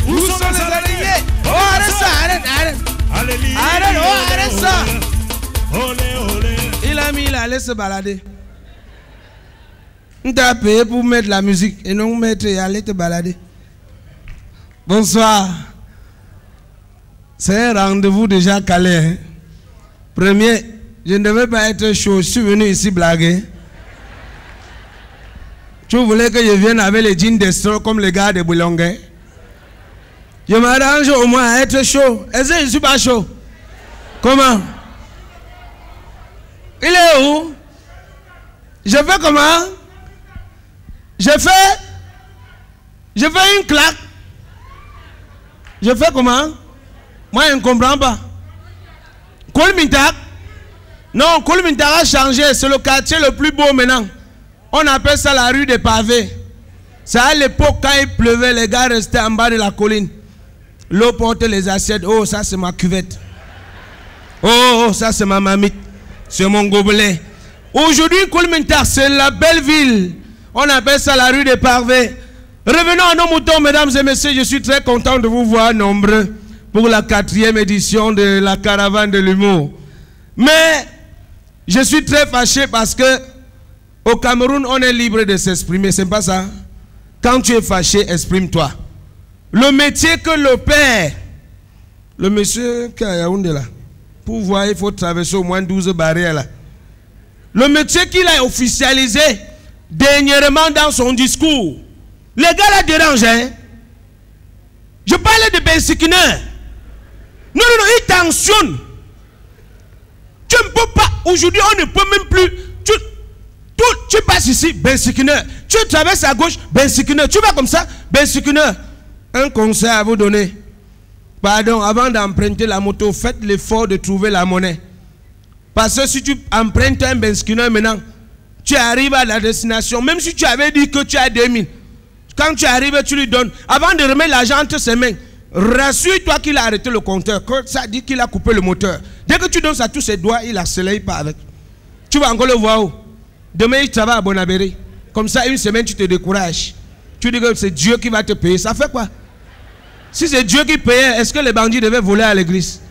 Où sont les alliés? Oh, arrête ça, arrête. Arrête, oh, arrête ça. Il a mis, il allait se balader. On t'a payé pour mettre la musique et non mettre et aller te balader. Bonsoir. C'est un rendez-vous déjà calé. Hein? Premier, je ne devais pas être chaud. Je suis venu ici blaguer. Tu voulais que je vienne avec les jeans d'estro comme les gars de Boulongué? Je m'arrange au moins à être chaud. Est-ce que je ne suis pas chaud? Comment? Il est où? Je fais comment? Je fais une claque. Je fais comment? Moi, je ne comprends pas. Kolmintak? Non, Kolmintak a changé. C'est le quartier le plus beau maintenant. On appelle ça la rue des pavés. C'est à l'époque, quand il pleuvait, les gars restaient en bas de la colline. L'eau portait les assiettes. Oh, ça c'est ma cuvette. Oh, ça c'est ma mamite. C'est mon gobelet. Aujourd'hui, Kolmintak, c'est la belle ville. On appelle ça la rue des pavés. Revenons à nos moutons, mesdames et messieurs. Je suis très content de vous voir nombreux pour la 4e édition de la caravane de l'humour. Mais je suis très fâché parce que au Cameroun, on est libre de s'exprimer. C'est pas ça? Quand tu es fâché, exprime-toi. Le métier que le père, le monsieur qui est à Yaoundé là, pour voir, il faut traverser au moins 12 barrières là. Le métier qu'il a officialisé dernièrement dans son discours, les gars là dérangent. Hein? Je parlais de Bensikiner. Non, il tensionne. Tu ne peux pas, aujourd'hui on ne peut même plus. Tu passes ici, Bensikiner. Tu traverses à gauche, Bensikiner. Tu vas comme ça, Bensikiner. Un conseil à vous donner. Pardon, avant d'emprunter la moto, faites l'effort de trouver la monnaie. Parce que si tu empruntes un Bensikiner maintenant, tu arrives à la destination. Même si tu avais dit que tu as 2000, quand tu arrives, tu lui donnes. Avant de remettre l'argent entre ses mains, rassure-toi qu'il a arrêté le compteur. Quand ça dit qu'il a coupé le moteur. Dès que tu donnes ça à tous ses doigts, il accélère pas avec. Tu vas encore le voir où? Demain, il travaille à Bonabéry. Comme ça, une semaine, tu te décourages. Tu dis que c'est Dieu qui va te payer. Ça fait quoi? Si c'est Dieu qui payait, est-ce que les bandits devaient voler à l'église?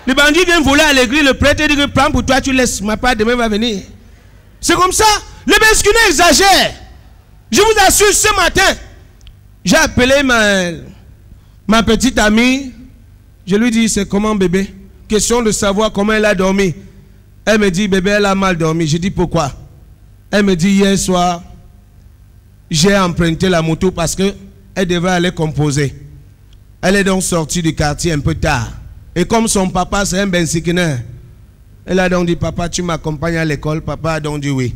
Les bandits viennent voler à l'église, le prêtre dit que prends pour toi, tu laisses. Ma part demain va venir. C'est comme ça. Les Bensikiner exagèrent. Je vous assure, ce matin, j'ai appelé ma petite amie. Je lui dis, c'est comment bébé? Question de savoir comment elle a dormi. Elle me dit, bébé, elle a mal dormi. Je dis, pourquoi? Elle me dit, hier soir, j'ai emprunté la moto parce qu'elle devait aller composer. Elle est donc sortie du quartier un peu tard. Et comme son papa, c'est un Bensikiner, elle a donc dit, papa, tu m'accompagnes à l'école? Papa a donc dit oui.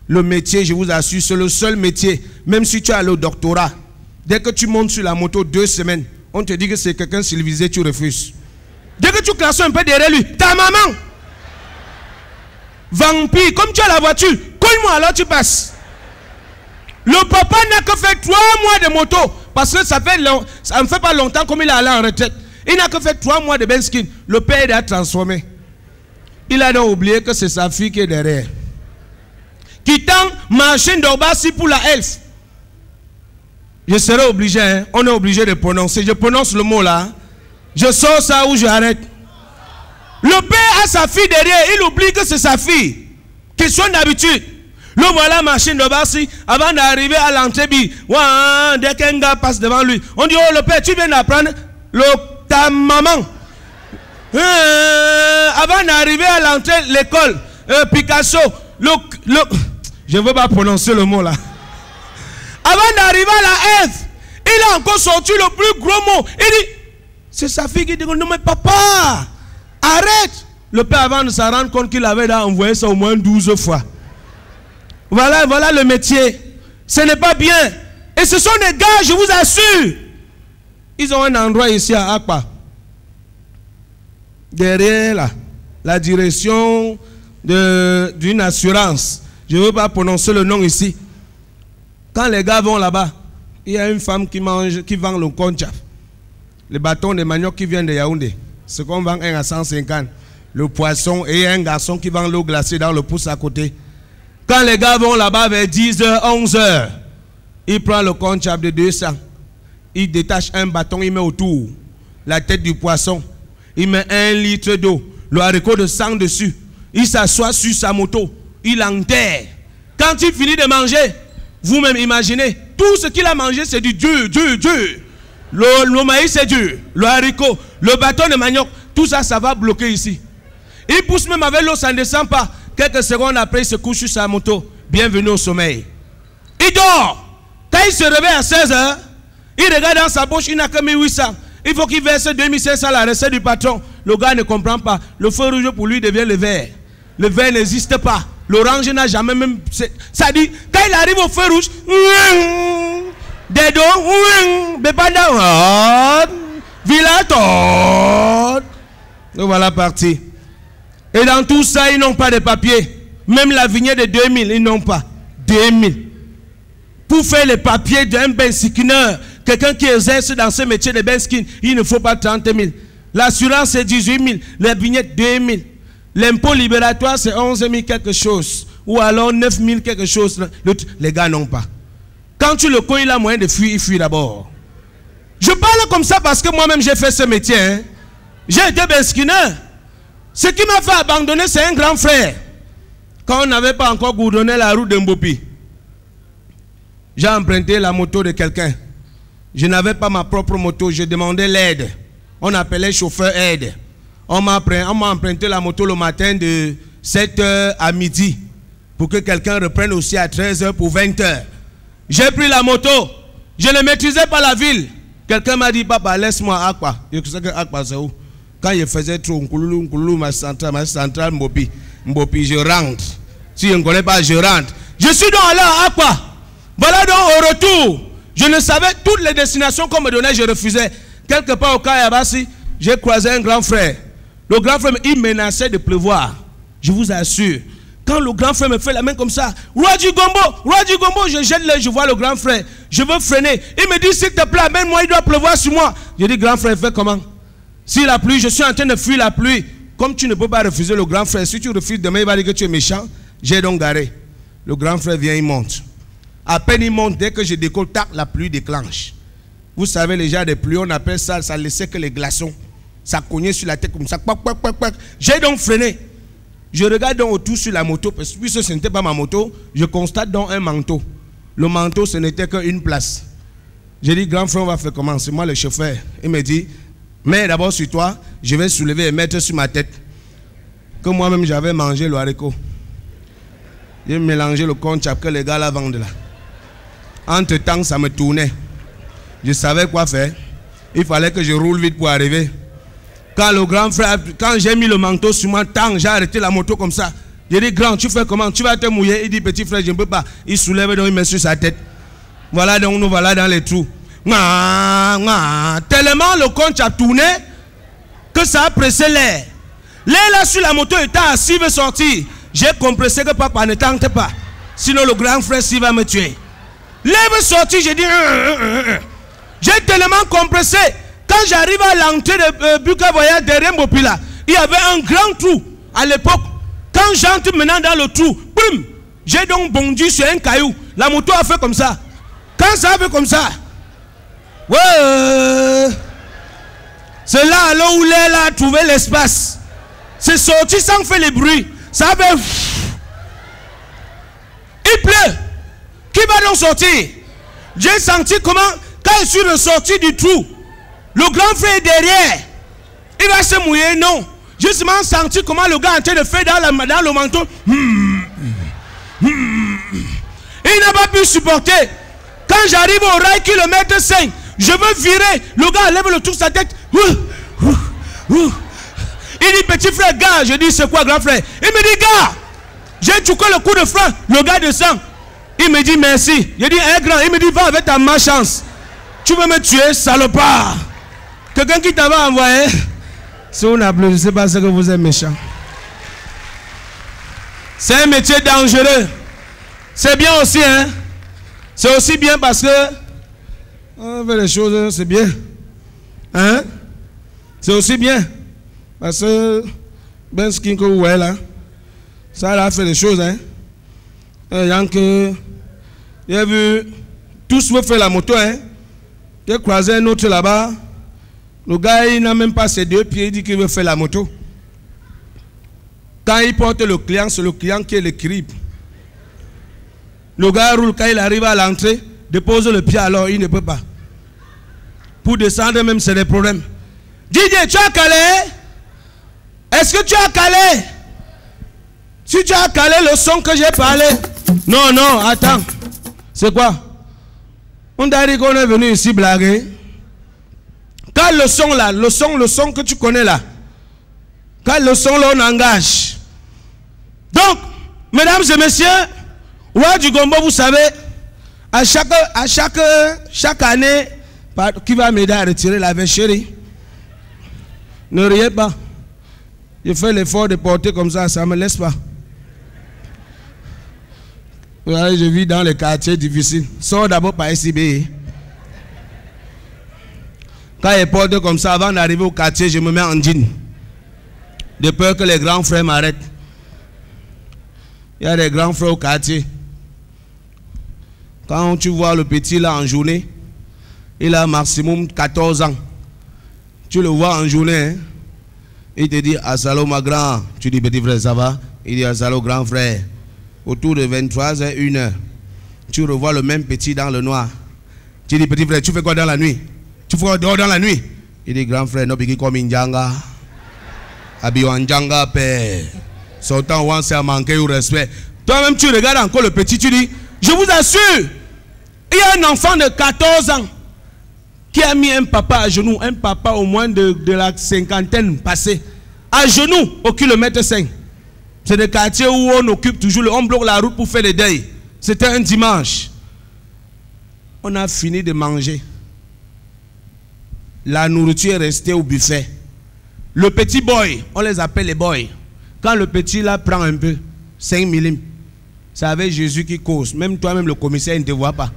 Le métier, je vous assure, c'est le seul métier. Même si tu as le doctorat, dès que tu montes sur la moto 2 semaines, on te dit que c'est quelqu'un civilisé, tu refuses. Dès que tu classes un peu derrière lui, ta maman, vampire, comme tu as la voiture, colle-moi alors tu passes. Le papa n'a que fait 3 mois de moto, parce que ça ne fait pas longtemps comme il est allé en retraite. Il n'a que fait 3 mois de Benskin. Le père a transformé. Il a donc oublié que c'est sa fille qui est derrière. Quittant machine d'Obasi pour la elfe. Je serai obligé, hein? On est obligé de prononcer. Je prononce le mot là. Je sors ça ou j'arrête. Le père a sa fille derrière. Il oublie que c'est sa fille. Question d'habitude. Le voilà machine d'Obasi. Avant d'arriver à l'entrée, dès qu'un gars passe devant lui, on dit, oh le père, tu viens d'apprendre ta maman. Avant d'arriver à l'entrée de l'école, Picasso, je ne veux pas prononcer le mot là. Avant d'arriver à la F, il a encore sorti le plus gros mot. Il dit, c'est sa fille qui dit, non mais papa, arrête. Le père avant de s'en rendre compte qu'il avait envoyé ça au moins 12 fois. Voilà le métier. Ce n'est pas bien. Et ce sont des gars, je vous assure. Ils ont un endroit ici à Akpa. Derrière là, la direction d'une assurance. Je ne veux pas prononcer le nom ici. Quand les gars vont là-bas, il y a une femme qui vend le concha. Le bâton de manioc qui vient de Yaoundé. Ce qu'on vend 1 à 150. Le poisson et un garçon qui vend l'eau glacée dans le pouce à côté. Quand les gars vont là-bas vers 10h, 11h, il prend le concha de 200. il détache un bâton, il met autour la tête du poisson. Il met 1 litre d'eau, le haricot de sang dessus. Il s'assoit sur sa moto, il enterre. Quand il finit de manger, vous-même imaginez, tout ce qu'il a mangé c'est du dur. Le maïs c'est dur, le haricot, le bâton de manioc, tout ça, ça va bloquer ici. Il pousse même avec l'eau, ça ne descend pas. Quelques secondes après, il se couche sur sa moto. Bienvenue au sommeil. Il dort. Quand il se réveille à 16h, il regarde dans sa poche, il n'a que 1800. Il faut qu'il verse 2500 la recette du patron. Le gars ne comprend pas. Le feu rouge pour lui devient le vert. Le vert n'existe pas. L'orange n'a jamais même... Ça dit, quand il arrive au feu rouge, des dos, bébanda, vilator. Donc voilà parti. Et dans tout ça, ils n'ont pas de papier. Même la vignette de 2000, ils n'ont pas. 2000. Pour faire les papiers d'un benskinneur, quelqu'un qui exerce dans ce métier de benskin, il ne faut pas 30 000. L'assurance c'est 18 000. La vignette 2 000. L'impôt libératoire c'est 11 000 quelque chose. Ou alors 9 000 quelque chose. Les gars n'ont pas. Quand tu le connais, il a moyen de fuir, il fuit d'abord. Je parle comme ça parce que moi-même j'ai fait ce métier. Hein. J'ai été benskineur. Ce qui m'a fait abandonner, c'est un grand frère. Quand on n'avait pas encore goudronné la route de Mbopi, j'ai emprunté la moto de quelqu'un. Je n'avais pas ma propre moto, je demandais l'aide. On appelait chauffeur aide. On m'a emprunté la moto le matin de 7h à midi pour que quelqu'un reprenne aussi à 13h pour 20h. J'ai pris la moto. Je ne maîtrisais pas la ville. Quelqu'un m'a dit, papa, laisse-moi à Akwa. Je sais que Akwa c'est où? Quand je faisais trop, ma centrale, Mbopi, je rentre. Si je ne connais pas, je rentre. Je suis donc allé à Akwa. Voilà donc au retour. Je ne savais toutes les destinations qu'on me donnait, je refusais. Quelque part au Kayabasi, j'ai croisé un grand frère. Le grand frère, il menaçait de pleuvoir. Je vous assure. Quand le grand frère me fait la main comme ça, roi du Gombo, je jette l'œil, je vois le grand frère. Je veux freiner. Il me dit, s'il te plaît, amène-moi, il doit pleuvoir sur moi. Je dis, grand frère, fais comment? Si la pluie, je suis en train de fuir la pluie. Comme tu ne peux pas refuser le grand frère, si tu refuses demain, il va dire que tu es méchant. J'ai donc garé. Le grand frère vient, il monte. À peine il monte, dès que je décolle, tac, la pluie déclenche. Vous savez, les gens des pluies, on appelle ça, ça laissait que les glaçons. Ça cognait sur la tête comme ça. J'ai donc freiné. Je regarde donc autour sur la moto, parce que puisque ce n'était pas ma moto, je constate donc un manteau. Le manteau, ce n'était qu'une place. J'ai dit, grand frère, on va faire comment? C'est moi le chauffeur. Il me dit, mets d'abord sur toi, je vais soulever et mettre sur ma tête. Que moi-même, j'avais mangé le haricot. J'ai mélangé le conchap que les gars là vendent là. Entre temps, ça me tournait. Je savais quoi faire. Il fallait que je roule vite pour arriver. Quand le grand frère, quand j'ai mis le manteau sur moi, j'ai arrêté la moto comme ça. J'ai dit, grand, tu fais comment? Tu vas te mouiller? Il dit, petit frère, je ne peux pas. Il soulève donc il met sur sa tête. Voilà donc nous voilà dans les trous. Tellement le conch a tourné que ça a pressé l'air. L'air là sur la moto était assis, il veut sortir. J'ai compressé que papa ne tente pas. Sinon le grand frère s'il va me tuer. L'air veut sortir, j'ai dit. J'ai tellement compressé. Quand j'arrive à l'entrée de Buka Voyage derrière Mbopila, il y avait un grand trou à l'époque. Quand j'entre maintenant dans le trou, boum, j'ai donc bondu sur un caillou. La moto a fait comme ça. Quand ça a fait comme ça, ouais, c'est là où l'air a trouvé l'espace. C'est sorti sans faire le bruit. Ça a fait. Il pleut. Qui va donc sortir? J'ai senti comment, quand je suis ressorti du trou, le grand frère est derrière. Il va se mouiller, non. J'ai seulement senti comment le gars est en train de faire dans le manteau. Il n'a pas pu supporter. Quand j'arrive au rail kilomètre 5, je veux virer. Le gars lève le tour de sa tête. Il dit, petit frère, gars. Je dis, c'est quoi, grand frère? Il me dit, gars, j'ai touché le coup de frein. Le gars descend. Il me dit, merci. Je dis, un grand. Il me dit, va avec ta malchance. Tu veux me tuer, salopard. Quelqu'un qui t'avait envoyé. Si on a plus, je ne sais pas ce que vous êtes méchant. C'est un métier dangereux. C'est bien aussi, hein. C'est aussi bien parce que on fait les choses, c'est bien. Hein? C'est aussi bien. Parce que ben ce qu'il y là, ça a fait des choses, hein. Il y a vu, tous veulent faire la moto, hein. J'ai croisé un autre là-bas. Le gars, il n'a même pas ses 2 pieds, il dit qu'il veut faire la moto. Quand il porte le client, c'est le client qui est le crib. Le gars roule, quand il arrive à l'entrée, dépose le pied, alors il ne peut pas. Pour descendre même, c'est des problèmes. Didier, tu as calé? Est-ce que tu as calé? Si tu as calé le son que j'ai parlé. Non, non, attends. C'est quoi? On t'a dit qu'on est venu ici blaguer. Quand le son là, le son que tu connais là. Quand le son là, on engage. Donc, mesdames et messieurs, Roi du Gombo, vous savez, à chaque année, qui va m'aider à retirer la vache chérie? Ne riez pas. Je fais l'effort de porter comme ça ne me laisse pas. Je vis dans les quartiers difficiles. Sors d'abord par SIB. Quand je porte comme ça, avant d'arriver au quartier, je me mets en jean. De peur que les grands frères m'arrêtent. Il y a des grands frères au quartier. Quand tu vois le petit là en journée, il a maximum 14 ans. Tu le vois en journée, hein? Il te dit, assalo ma grand. Tu dis, petit frère, ça va? Il dit, assalo grand frère. Autour de 23h, 1h, tu revois le même petit dans le noir. Tu dis, petit frère, tu fais quoi dans la nuit? Tu fais quoi dehors dans la nuit? Il dit, grand frère, non, bigi comme Njanga. Abiyo Njanga, père. Son temps où on s'est manqué au respect. Toi-même, tu regardes encore le petit, tu dis, je vous assure, il y a un enfant de 14 ans qui a mis un papa à genoux, un papa au moins de la cinquantaine passée, à genoux au kilomètre 5. C'est des quartiers où on occupe toujours, on bloque la route pour faire des deuils. C'était un dimanche. On a fini de manger. La nourriture est restée au buffet. Le petit boy, on les appelle les boys. Quand le petit là prend un peu, 5 millim, c'est avec Jésus qui cause. Même toi-même, le commissaire, il ne te voit pas.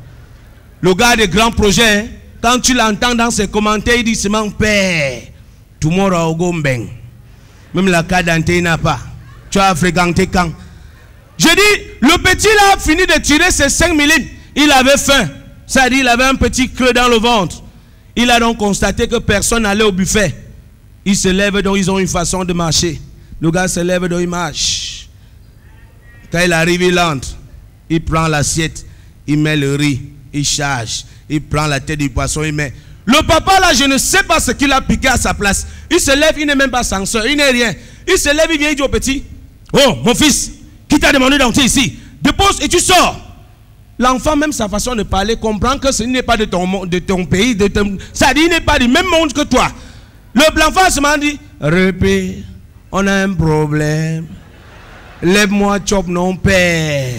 Le gars des grands projets, hein, quand tu l'entends dans ses commentaires, il dit seulement père, tomorrow go bang. Même la carte d'identité n'a pas. Tu as fréquenté quand? Je dis, le petit là a fini de tirer ses 5 millim. Il avait faim. Ça dit, il avait un petit creux dans le ventre. Il a donc constaté que personne n'allait au buffet. Il se lève, donc ils ont une façon de marcher. Le gars se lève, donc il marche. Quand il arrive, il entre. Il prend l'assiette, il met le riz, il charge. Il prend la tête du poisson, il met. Le papa là, je ne sais pas ce qu'il a piqué à sa place. Il se lève, il n'est même pas censeur, il n'est rien. Il se lève, il vient, il dit au petit, oh mon fils, qui t'a demandé d'entrer ici? Dépose et tu sors. L'enfant, même sa façon de parler, comprend que ce n'est pas de ton pays, ça dit, il n'est pas du même monde que toi. L'enfant se m'a dit, répète, on a un problème. Lève-moi, chop, non, père.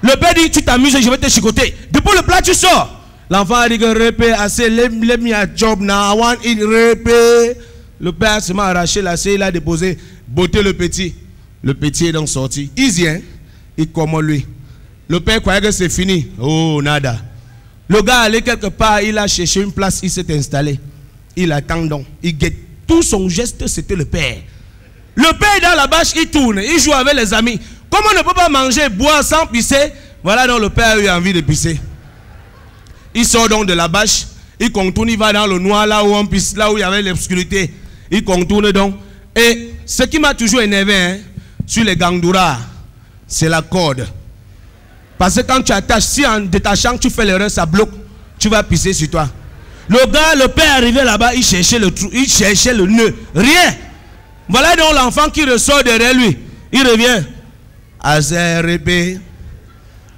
Le père dit, tu t'amuses, je vais te chicoter. Dépose le plat, tu sors. L'enfant a dit que répète, assez, let me a job now, I want it, répète. Le père se m'a arraché la selle, il a déposé, botté le petit. Le petit est donc sorti. Easy, hein? Il commande lui. Le père croyait que c'est fini. Oh, nada. Le gars allait quelque part, il a cherché une place, il s'est installé. Il attend donc, il guette. Tout son geste, c'était le père. Le père est dans la bâche, il tourne, il joue avec les amis. Comme on ne peut pas manger, boire sans pisser, voilà donc le père a eu envie de pisser. Il sort donc de la bâche, il contourne, il va dans le noir, là où on pisse, là où il y avait l'obscurité. Il contourne donc. Et ce qui m'a toujours énervé, hein, sur les gangouras, c'est la corde. Parce que quand tu attaches, si en détachant tu fais l'erreur, ça bloque, tu vas pisser sur toi. Le gars, le père arrivé là-bas, il cherchait le trou, il cherchait le nœud. Rien. Voilà donc l'enfant qui ressort derrière lui. Il revient. Azérépé.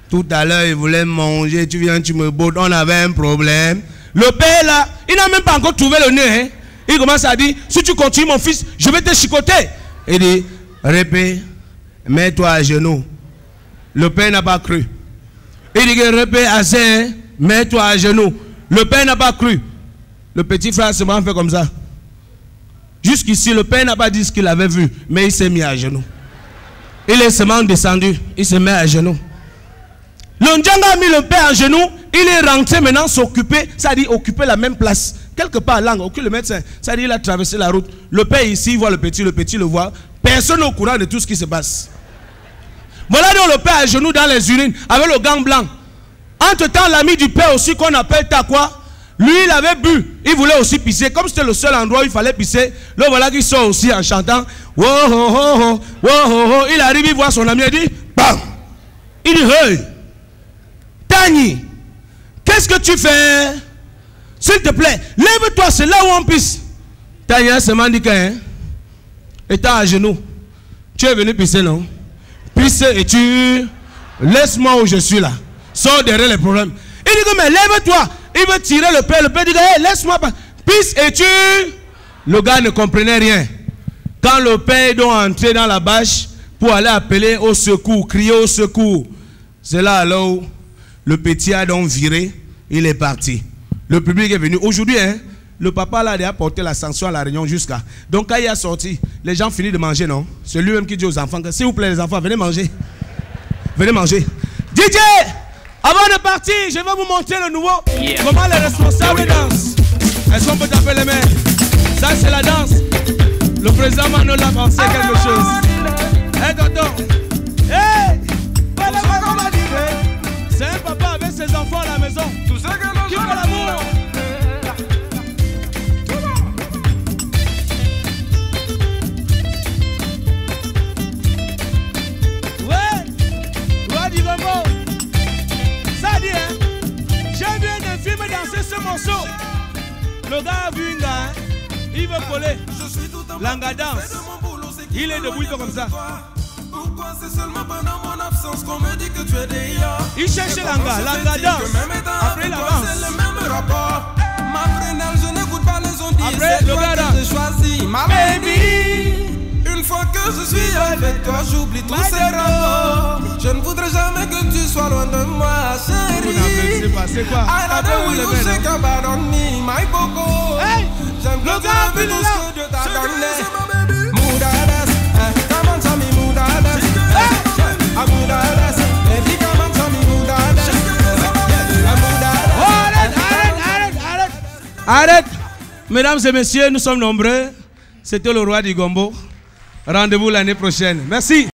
Tout à l'heure, il voulait manger. Tu viens, tu me bottes. On avait un problème. Le père là, il n'a même pas encore trouvé le nœud. Hein. Il commence à dire, si tu continues mon fils, je vais te chicoter. Il dit, répé, mets-toi à genoux. Le père n'a pas cru. Il dit, répé, Azé, mets-toi à genoux. Le père n'a pas cru. Le petit frère se fait comme ça. Jusqu'ici, le père n'a pas dit ce qu'il avait vu, mais il s'est mis à genoux. Il est seulement descendu, il se met à genoux. Le Ndjanga a mis le père à genoux, il est rentré maintenant s'occuper, ça dit occuper la même place. Quelque part à langue, aucun le médecin, ça dit il a traversé la route. Le père ici, il voit le petit le voit. Personne n'est au courant de tout ce qui se passe. Voilà donc le père à genoux dans les urines, avec le gant blanc. Entre-temps, l'ami du père aussi, qu'on appelle Takwa, Lui, il avait bu. Il voulait aussi pisser. Comme c'était le seul endroit où il fallait pisser, là, voilà qu'il sort aussi en chantant. Wow, oh, oh, oh, wow, oh, oh. Il arrive, il voit son ami, il dit, bam. Il dit, hey, Tani, qu'est-ce que tu fais? S'il te plaît, lève-toi, c'est là où on pisse. Tani a seulement dit que, hein, étant à genoux, tu es venu pisser, non? Pisse et tu... Laisse-moi où je suis là. Sors derrière les problèmes. Il dit que, mais lève-toi. Il veut tirer le père. Le père dit que, hey, laisse-moi pas. Pisse et tu... Le gars ne comprenait rien. Quand le père doit entrer dans la bâche pour aller appeler au secours, crier au secours, c'est là alors où le petit a donc viré, il est parti. Le public est venu. Aujourd'hui, hein, le papa là, il a porté la sanction à la réunion jusqu'à. Donc quand il a sorti, les gens finissent de manger, non? C'est lui-même qui dit aux enfants, s'il vous plaît les enfants, venez manger. Venez manger. DJ, avant de partir, je vais vous montrer le nouveau. Comment les responsables dansent. Est-ce qu'on peut taper les mains? Ça c'est la danse. Le président Manol a pensé quelque chose. Hé tonton. Hé, c'est un papa avec ses enfants à la maison. Qui fait l'amour? Ouais, Roi du Gombo. Ça dit, hein, j'ai vu un film danser ce morceau. Le gars a vu un gars, hein, il veut coller. Langa danse. Il est debout, il fait comme ça. Pourquoi c'est seulement pendant mon absence qu'on me dit que tu es déjà. Il cherche Langa, Langa danse. Après il avance. Ma frénale, je n'écoute pas les ondes. Après le gars danse. J'ai choisi ma baby. Une fois que je suis avec toi, j'oublie tous ces rapports. Je ne voudrais jamais que tu sois loin de moi, chérie. Vous n'appréciez pas, c'est quoi? Après vous le faites. J'aime que tu as vu tout ce que Dieu t'a donné. Moudadas, come on, tell me moudadas. Moudadas, baby, come on, tell me moudadas. Arrête. Mesdames et messieurs, nous sommes nombreux. C'était le Roi du Gombo. Rendez-vous l'année prochaine. Merci.